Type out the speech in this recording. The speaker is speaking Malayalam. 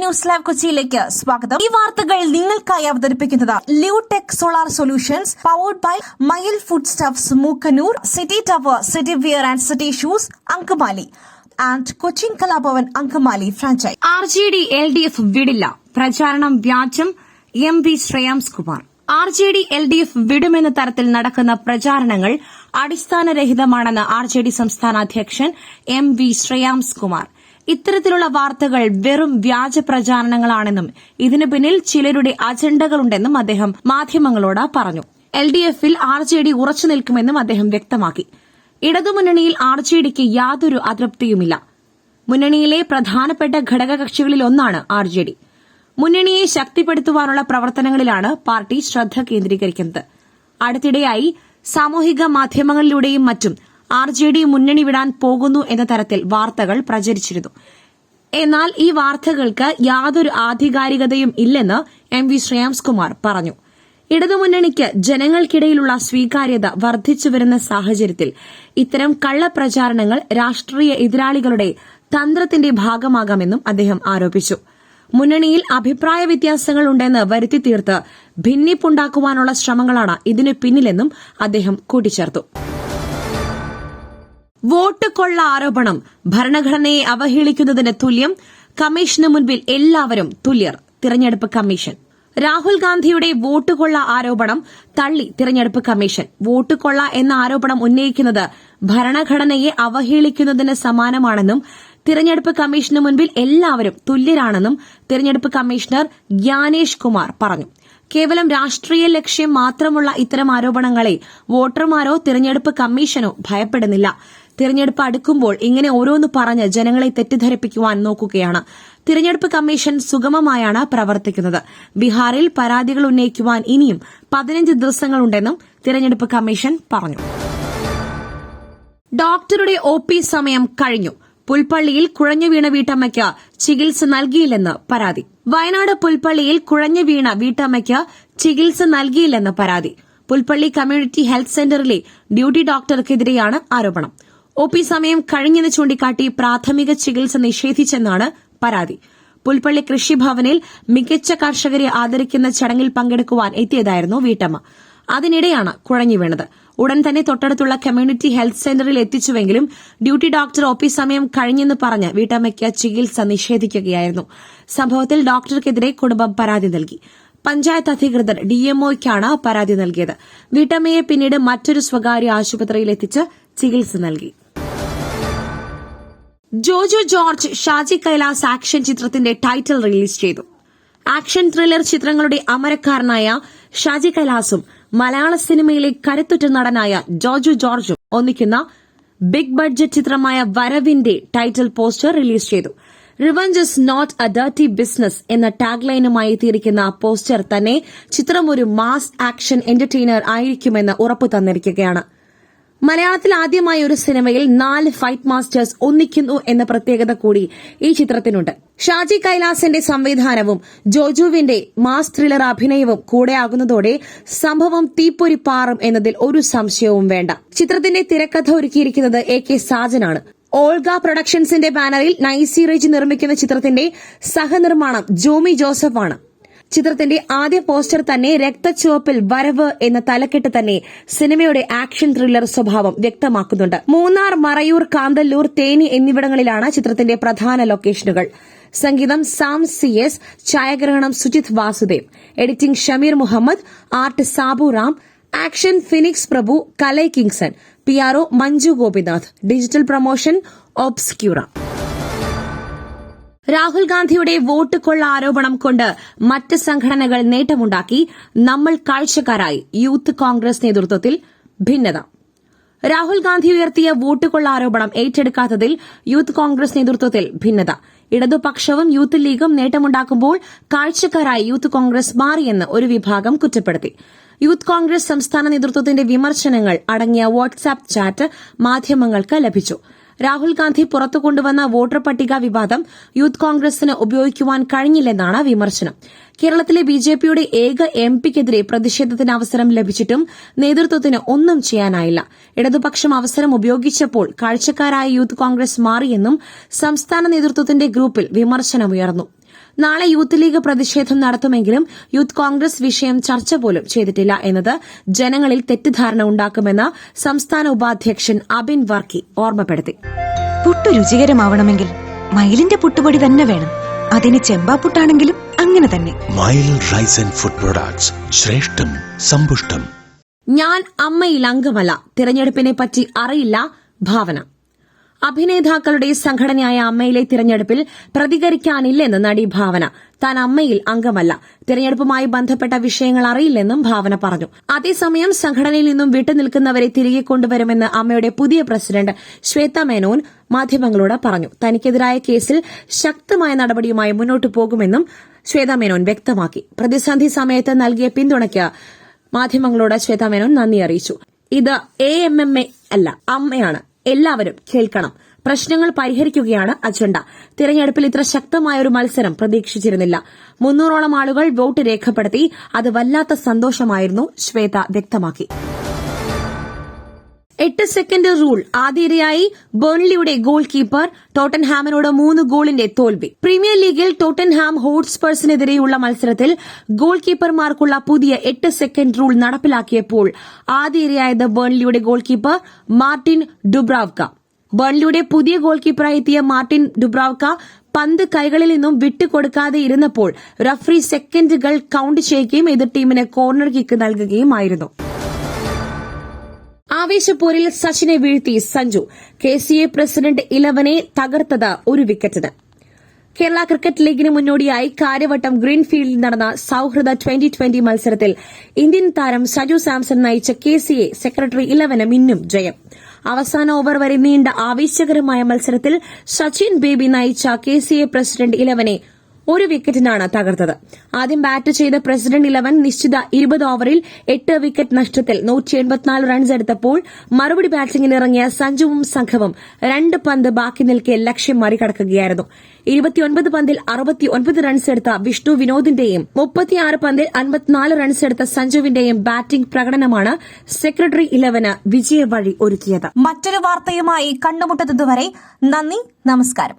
ന്യൂസ് ലൈവ് കൊച്ചിയിലേക്ക് സ്വാഗതം. ഈ വാർത്തകൾ നിങ്ങൾക്കായി അവതരിപ്പിക്കുന്നത് ല്യൂടെക് solar solutions, powered by Mayil food stuffs, Mookkannoor, city tower, city wear and city shoes, Angamaly and Cochin Kalabhavan Angamaly franchise. RJD LDF വിടില്ല, പ്രചാരണം വ്യാജം. MV Shreyams Kumar. RJD LDF വിടുമെന്ന തരത്തിൽ നടക്കുന്ന പ്രചാരണങ്ങൾ അടിസ്ഥാനരഹിതമാണെന്ന് RJD സംസ്ഥാന അധ്യക്ഷൻ MV ശ്രേയാംസ് കുമാർ. ഇത്തരത്തിലുള്ള വാർത്തകൾ വെറും വ്യാജ പ്രചാരണങ്ങളാണെന്നും ഇതിനു പിന്നിൽ ചിലരുടെ അജണ്ടകളുണ്ടെന്നും അദ്ദേഹം മാധ്യമങ്ങളോട് പറഞ്ഞു. LDFൽ RJD ഉറച്ചു നിൽക്കുമെന്നും അദ്ദേഹം വ്യക്തമാക്കി. ഇടതുമുന്നണിയിൽ RJDക്ക് യാതൊരു അതൃപ്തിയുമില്ല. മുന്നണിയിലെ പ്രധാനപ്പെട്ട ഘടകകക്ഷികളിലൊന്നാണ് RJD. മുന്നണിയെ ശക്തിപ്പെടുത്തുവാനുള്ള പ്രവർത്തനങ്ങളിലാണ് പാർട്ടി ശ്രദ്ധ കേന്ദ്രീകരിക്കുന്നത്. അടുത്തിടെയായി സാമൂഹിക മാധ്യമങ്ങളിലൂടെയും മറ്റും RJD മുന്നണി വിടാൻ പോകുന്നു എന്ന തരത്തിൽ വാർത്തകൾ പ്രചരിച്ചിരുന്നു. എന്നാൽ ഈ വാർത്തകൾക്ക് യാതൊരു ആധികാരികതയും ഇല്ലെന്ന് MV ശ്രേയാംസ് കുമാർ പറഞ്ഞു. ഇടതുമുന്നണിക്ക് ജനങ്ങൾക്കിടയിലുള്ള സ്വീകാര്യത വർദ്ധിച്ചുവരുന്ന സാഹചര്യത്തിൽ ഇത്തരം കള്ളപ്രചാരണങ്ങൾ രാഷ്ട്രീയ എതിരാളികളുടെ തന്ത്രത്തിന്റെ ഭാഗമാകാമെന്നും അദ്ദേഹം ആരോപിച്ചു. മുന്നണിയിൽ അഭിപ്രായ വ്യത്യാസങ്ങൾ ഉണ്ടെന്ന് വരുത്തി തീർത്ത് ഭിന്നിപ്പുണ്ടാക്കുവാനുള്ള ശ്രമങ്ങളാണ് ഇതിനു പിന്നിലെന്നും അദ്ദേഹം കൂട്ടിച്ചേർത്തു. വോട്ട് കൊള്ള ആരോപണം ഭരണഘടനയെ അവഹേളിക്കുന്നതിന് തുല്യം, കമ്മീഷന് മുൻപിൽ എല്ലാവരും തുല്യർ, തിരഞ്ഞെടുപ്പ് കമ്മീഷൻ. രാഹുൽ ഗാന്ധിയുടെ വോട്ട് കൊള്ള ആരോപണം തള്ളി തിരഞ്ഞെടുപ്പ് കമ്മീഷൻ. വോട്ട് കൊള്ള എന്ന ആരോപണം ഉന്നയിക്കുന്നത് ഭരണഘടനയെ അവഹേളിക്കുന്നതിന് സമാനമാണെന്നും തിരഞ്ഞെടുപ്പ് കമ്മീഷന് മുൻപിൽ എല്ലാവരും തുല്യരാണെന്നും തിരഞ്ഞെടുപ്പ് കമ്മീഷണർ ജ്ഞാനേഷ് കുമാർ പറഞ്ഞു. കേവലം രാഷ്ട്രീയ ലക്ഷ്യം മാത്രമുള്ള ഇത്തരം ആരോപണങ്ങളെ വോട്ടർമാരോ തിരഞ്ഞെടുപ്പ് കമ്മീഷനോ ഭയപ്പെടുന്നില്ല. തിരഞ്ഞെടുപ്പ് അടുക്കുമ്പോൾ ഇങ്ങനെ ഓരോന്ന് പറഞ്ഞ് ജനങ്ങളെ തെറ്റിദ്ധരിപ്പിക്കുവാൻ നോക്കുകയാണ്. തിരഞ്ഞെടുപ്പ് കമ്മീഷൻ സുഗമമായാണ് പ്രവർത്തിക്കുന്നത്. ബീഹാറിൽ പരാതികൾ ഉന്നയിക്കുവാൻ ഇനിയും 15 ദിവസങ്ങളുണ്ടെന്നും തിരഞ്ഞെടുപ്പ് കമ്മീഷൻ പറഞ്ഞു. ഡോക്ടറുടെ OP സമയം കഴിഞ്ഞു. പുൽപ്പള്ളിയിൽ കുഴഞ്ഞു വീണ വീട്ടമ്മയ്ക്ക് ചികിത്സ നൽകിയില്ലെന്ന് പരാതി. വയനാട് പുൽപ്പള്ളിയിൽ കുഴഞ്ഞു വീണ വീട്ടമ്മയ്ക്ക് ചികിത്സ നൽകിയില്ലെന്ന് പരാതി. പുൽപ്പള്ളി കമ്മ്യൂണിറ്റി ഹെൽത്ത് സെന്ററിലെ ഡ്യൂട്ടി ഡോക്ടർക്കെതിരെയാണ് ആരോപണം. OP സമയം കഴിഞ്ഞെന്ന് ചൂണ്ടിക്കാട്ടി പ്രാഥമിക ചികിത്സ നിഷേധിച്ചെന്നാണ് പരാതി. പുൽപ്പള്ളി കൃഷിഭവനിൽ മികച്ച കർഷകരെ ആദരിക്കുന്ന ചടങ്ങിൽ പങ്കെടുക്കുവാൻ എത്തിയതായിരുന്നു വീട്ടമ്മ. അതിനിടെയാണ് കുഴഞ്ഞു വീണത്. ഉടൻ തന്നെ തൊട്ടടുത്തുള്ള കമ്മ്യൂണിറ്റി ഹെൽത്ത് സെന്ററിൽ എത്തിച്ചുവെങ്കിലും ഡ്യൂട്ടി ഡോക്ടർ OP സമയം കഴിഞ്ഞെന്ന് പറഞ്ഞ് വീട്ടമ്മയ്ക്ക് ചികിത്സ നിഷേധിക്കുകയായിരുന്നു. സംഭവത്തിൽ ഡോക്ടർക്കെതിരെ കുടുംബം പരാതി നൽകി. പഞ്ചായത്ത് അധികൃതർ DMOയ്ക്കാണ് പരാതി നൽകിയത്. വീട്ടമ്മയെ പിന്നീട് മറ്റൊരു സ്വകാര്യ ആശുപത്രിയിൽ എത്തിച്ച് ചികിത്സ നൽകി. ജോജു ജോർജ് ഷാജി കൈലാസ് ആക്ഷൻ ചിത്രത്തിന്റെ ടൈറ്റിൽ റിലീസ് ചെയ്തു. ആക്ഷൻ ത്രില്ലർ ചിത്രങ്ങളുടെ അമരക്കാരനായ ഷാജി കൈലാസും മലയാള സിനിമയിലെ കരുത്തുറ്റ നടനായ ജോജു ജോർജും ഒന്നിക്കുന്ന ബിഗ് ബഡ്ജറ്റ് ചിത്രമായ വരവിന്റെ ടൈറ്റിൽ പോസ്റ്റർ റിലീസ് ചെയ്തു. Revenge is not a dirty business എന്ന ടാഗ്ലൈനുമായി എത്തിയിരിക്കുന്ന പോസ്റ്റർ തന്നെ ചിത്രം ഒരു മാസ് ആക്ഷൻ എന്റർടൈനർ ആയിരിക്കുമെന്ന് ഉറപ്പു തന്നിരിക്കുകയാണ്. മലയാളത്തിൽ ആദ്യമായി ഒരു സിനിമയിൽ 4 ഫൈറ്റ് മാസ്റ്റേഴ്സ് ഒന്നിക്കുന്നു എന്ന പ്രത്യേകത കൂടി ഈ ചിത്രത്തിനുണ്ട്. ഷാജി കൈലാസിന്റെ സംവിധാനവും ജോജുവിന്റെ മാസ് ത്രില്ലർ അഭിനയവും കൂടെയാകുന്നതോടെ സംഭവം തീപ്പൊരി പാറും എന്നതിൽ ഒരു സംശയവും വേണ്ട. ചിത്രത്തിന്റെ തിരക്കഥ ഒരുക്കിയിരിക്കുന്നത് AK സാജനാണ്. ഓൾഗ പ്രൊഡക്ഷൻസിന്റെ ബാനറിൽ നൈസി റേജ് നിർമ്മിക്കുന്ന ചിത്രത്തിന്റെ സഹനിർമ്മാണം ജോമി ജോസഫാണ്. ചിത്രത്തിന്റെ ആദ്യ പോസ്റ്റർ തന്നെ രക്തച്ചുവപ്പിൽ വരവ് എന്ന തലക്കെട്ട് തന്നെ സിനിമയുടെ ആക്ഷൻ ത്രില്ലർ സ്വഭാവം വ്യക്തമാക്കുന്നുണ്ട്. മൂന്നാർ, മറയൂർ, കാന്തല്ലൂർ, തേനി എന്നിവിടങ്ങളിലാണ് ചിത്രത്തിന്റെ പ്രധാന ലൊക്കേഷനുകൾ. സംഗീതം സാം CS, ഛായാഗ്രഹണം Sujith Vasudev, editing Shameer Muhammad, art Sabu Ram, action Phoenix Prabhu, Kalai Kingson, PRO Manju Gopinath, digital promotion Obscura. Rahul ഗാന്ധിയുടെ വോട്ട് കൊള്ള ആരോപണം കൊണ്ട് മറ്റ് സംഘടനകൾ നേട്ടമുണ്ടാക്കി, നമ്മൾ കാഴ്ചക്കാരായി. യൂത്ത് കോൺഗ്രസ് നേതൃത്വത്തിൽ ഭിന്നത. രാഹുൽ ഗാന്ധി ഉയർത്തിയ വോട്ട് കൊള്ള ആരോപണം ഏറ്റെടുക്കാത്തതിൽ യൂത്ത് കോൺഗ്രസ് നേതൃത്വത്തിൽ ഭിന്നത. ഇടതുപക്ഷവും യൂത്ത് ലീഗും നേട്ടമുണ്ടാക്കുമ്പോൾ കാഴ്ചക്കാരായി യൂത്ത് കോൺഗ്രസ് മാറിയെന്ന് ഒരു വിഭാഗം കുറ്റപ്പെടുത്തി. യൂത്ത് കോൺഗ്രസ് സംസ്ഥാന നേതൃത്വത്തിന്റെ വിമർശനങ്ങൾ അടങ്ങിയ വാട്സ്ആപ്പ് ചാറ്റ് മാധ്യമങ്ങൾക്ക് ലഭിച്ചു. രാഹുൽ ഗാന്ധി പുറത്തു കൊണ്ടുവന്ന വോട്ടർ പട്ടിക വിവാദം യൂത്ത് കോൺഗ്രസിന് ഉപയോഗിക്കുവാൻ കഴിഞ്ഞില്ലെന്നാണ് വിമർശനം. കേരളത്തിലെ BJPയുടെ ഏക MPക്കെതിരെ പ്രതിഷേധത്തിന് അവസരം ലഭിച്ചിട്ടും നേതൃത്വത്തിന് ഒന്നും ചെയ്യാനായില്ല. ഇടതുപക്ഷം അവസരം ഉപയോഗിച്ചപ്പോൾ കാഴ്ചക്കാരായ യൂത്ത് കോൺഗ്രസ് മാറിയെന്നും സംസ്ഥാന നേതൃത്വത്തിന്റെ ഗ്രൂപ്പിൽ വിമർശനമുയർന്നു. നാളെ യൂത്ത് ലീഗ് പ്രതിഷേധം നടത്തുമെങ്കിലും യൂത്ത് കോൺഗ്രസ് വിഷയം ചർച്ച പോലും ചെയ്തിട്ടില്ല എന്നത് ജനങ്ങളിൽ തെറ്റിദ്ധാരണ ഉണ്ടാക്കുമെന്ന് സംസ്ഥാന ഉപാധ്യക്ഷൻ അബിൻ വർക്കി ഓർമ്മപ്പെടുത്തി. പുട്ടു രുചികരമാവണമെങ്കിൽ മയിലിന്റെ പുട്ടുപൊടി തന്നെ വേണം. അതിന് ചെമ്പാപ്പുട്ടാണെങ്കിലും അങ്ങനെ തന്നെ. മയിൽ റൈസ് ആൻഡ് ഫുഡ് പ്രൊഡക്ട്സ്, ശ്രേഷ്ഠം സമ്പുഷ്ടം. ഞാൻ അമ്മയിൽ അംഗമല്ല, തിരഞ്ഞെടുപ്പിനെ പറ്റി അറിയില്ല ഭാവന. അഭിനേതാക്കളുടെ സംഘടനയായ അമ്മയിലെ തിരഞ്ഞെടുപ്പിൽ പ്രതികരിക്കാനില്ലെന്ന് നടി ഭാവന. താൻ അമ്മയിൽ അംഗമല്ല, തിരഞ്ഞെടുപ്പുമായി ബന്ധപ്പെട്ട വിഷയങ്ങൾ അറിയില്ലെന്നും ഭാവന പറഞ്ഞു. അതേസമയം സംഘടനയിൽ നിന്നും വിട്ടുനിൽക്കുന്നവരെ തിരികെ കൊണ്ടുവരുമെന്ന് അമ്മയുടെ പുതിയ പ്രസിഡന്റ് ശ്വേത മേനോൻ മാധ്യമങ്ങളോട് പറഞ്ഞു. തനിക്കെതിരായ കേസിൽ ശക്തമായ നടപടിയുമായി മുന്നോട്ടു പോകുമെന്നും ശ്വേത മേനോൻ വ്യക്തമാക്കി. പ്രതിസന്ധി സമയത്ത് നൽകിയ പിന്തുണയ്ക്ക് മാധ്യമങ്ങളോട് ശ്വേത മേനോൻ നന്ദി അറിയിച്ചു. ഇത് AMMA അല്ല, അമ്മയാണ്. എല്ലാവരും കേൾക്കണം. പ്രശ്നങ്ങൾ പരിഹരിക്കുകയാണ് അജണ്ട. തിരഞ്ഞെടുപ്പിൽ ഇത്ര ശക്തമായ ഒരു മത്സരം പ്രതീക്ഷിച്ചിരുന്നില്ല. 300ഓളം ആളുകൾ വോട്ട് രേഖപ്പെടുത്തി. അത് വല്ലാത്ത സന്തോഷമായിരുന്നു, ശ്വേത വ്യക്തമാക്കി. 8 സെക്കൻഡ് റൂൾ ആദ്യയിരയായി ബേൺലിയുടെ ഗോൾ കീപ്പർ. ടോട്ടൻഹാമിനോട് 3 ഗോളിന്റെ തോൽവി. പ്രീമിയർ ലീഗിൽ ടോട്ടൻഹാം ഹോട്ട്സ്പേഴ്സിനെതിരെയുള്ള മത്സരത്തിൽ ഗോൾ കീപ്പർമാർക്കുള്ള പുതിയ 8 സെക്കൻഡ് റൂൾ നടപ്പിലാക്കിയപ്പോൾ ആദ്യയിരയായത് ബേൺലിയുടെ ഗോൾ കീപ്പർ മാർട്ടിൻ ഡുബ്രാവ്ക. ബേൺലിയുടെ പുതിയ ഗോൾ കീപ്പറായി എത്തിയ മാർട്ടിൻ ഡുബ്രാവ്ക പന്ത് കൈകളിൽ നിന്നും വിട്ടുകൊടുക്കാതെ ഇരുന്നപ്പോൾ റഫറി സെക്കൻഡുകൾ കൌണ്ട് ചെയ്യുകയും എതിർ ടീമിന് കോർണർ കിക്ക് നൽകുകയുമായിരുന്നു. ആവേശപ്പോരിൽ സച്ചിനെ വീഴ്ത്തി സഞ്ജു. KCA പ്രസിഡന്റ് 11 തകർത്തത് 1 വിക്കറ്റിന്. കേരള ക്രിക്കറ്റ് ലീഗിന് മുന്നോടിയായി കാര്യവട്ടം ഗ്രീൻഫീൽഡിൽ നടന്ന സൌഹൃദ 2020 മത്സരത്തിൽ ഇന്ത്യൻ താരം സഞ്ജു സാംസൺ നയിച്ച KCA സെക്രട്ടറി 11 മിന്നും ജയം. അവസാന ഓവർ വരെ നീണ്ട ആവേശകരമായ മത്സരത്തിൽ സച്ചിൻ ബേബി നയിച്ച KCA പ്രസിഡന്റ് 11 1 വിക്കറ്റിനാണ് തകർത്തത്. ആദ്യം ബാറ്റ് ചെയ്ത പ്രസിഡന്റ് 11 നിശ്ചിത 20 ഓവറിൽ 8 വിക്കറ്റ് നഷ്ടത്തിൽ 184 റൺസ് എടുത്തപ്പോൾ മറുപടി ബാറ്റിംഗിനിറങ്ങിയ സഞ്ജുവും സംഘവും 2 പന്ത് ബാക്കി നിൽക്കെ ലക്ഷ്യം മറികടക്കുകയായിരുന്നു. 29 പന്തിൽ 69 റൺസ് എടുത്ത വിഷ്ണു വിനോദിന്റെയും 36 പന്തിൽ 54 റൺസ് എടുത്ത സഞ്ജുവിന്റെയും ബാറ്റിംഗ് പ്രകടനമാണ് സെക്രട്ടറി 11 വിജയവഴി ഒരുക്കിയത്. മറ്റൊരു വാർത്തയുമായി കണ്ടുമുട്ടുന്നതുവരെ നന്ദി, നമസ്കാരം.